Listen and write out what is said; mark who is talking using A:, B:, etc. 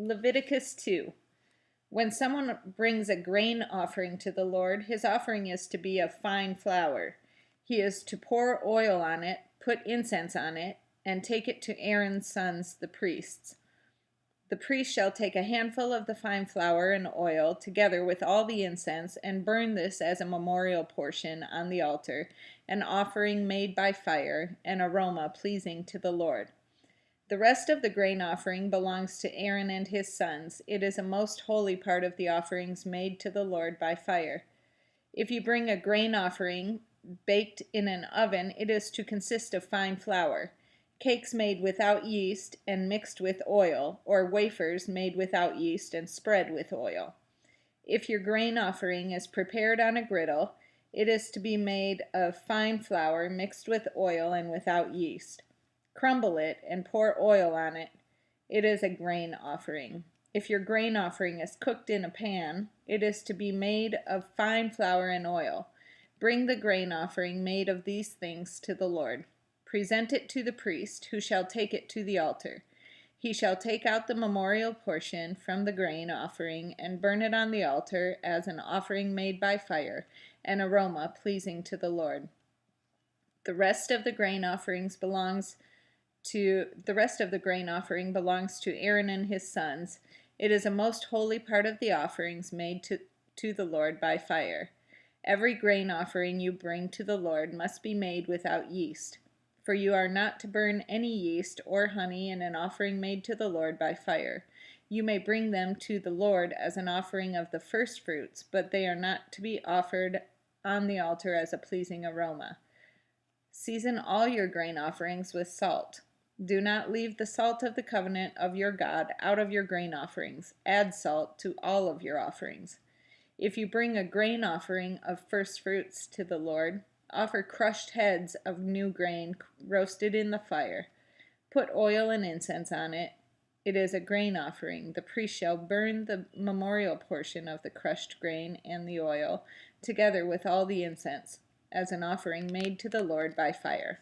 A: Leviticus 2. When someone brings a grain offering to the Lord, his offering is to be of fine flour. He is to pour oil on it, put incense on it, and take it to Aaron's sons, the priests. The priest shall take a handful of the fine flour and oil, together with all the incense, and burn this as a memorial portion on the altar, an offering made by fire, an aroma pleasing to the Lord. The rest of the grain offering belongs to Aaron and his sons. It is a most holy part of the offerings made to the Lord by fire. If you bring a grain offering baked in an oven, it is to consist of fine flour, cakes made without yeast and mixed with oil, or wafers made without yeast and spread with oil. If your grain offering is prepared on a griddle, it is to be made of fine flour mixed with oil and without yeast. Crumble it and pour oil on it. It is a grain offering. If your grain offering is cooked in a pan, it is to be made of fine flour and oil. Bring the grain offering made of these things to the Lord. Present it to the priest, who shall take it to the altar. He shall take out the memorial portion from the grain offering and burn it on the altar as an offering made by fire, an aroma pleasing to the Lord. The rest of the grain offering belongs to Aaron and his sons. It is a most holy part of the offerings made to the Lord by fire. Every grain offering you bring to the Lord must be made without yeast, for you are not to burn any yeast or honey in an offering made to the Lord by fire. You may bring them to the Lord as an offering of the first fruits, but they are not to be offered on the altar as a pleasing aroma. Season all your grain offerings with salt. Do not leave the salt of the covenant of your God out of your grain offerings. Add salt to all of your offerings. If you bring a grain offering of first fruits to the Lord, offer crushed heads of new grain roasted in the fire. Put oil and incense on it. It is a grain offering. The priest shall burn the memorial portion of the crushed grain and the oil, together with all the incense, as an offering made to the Lord by fire.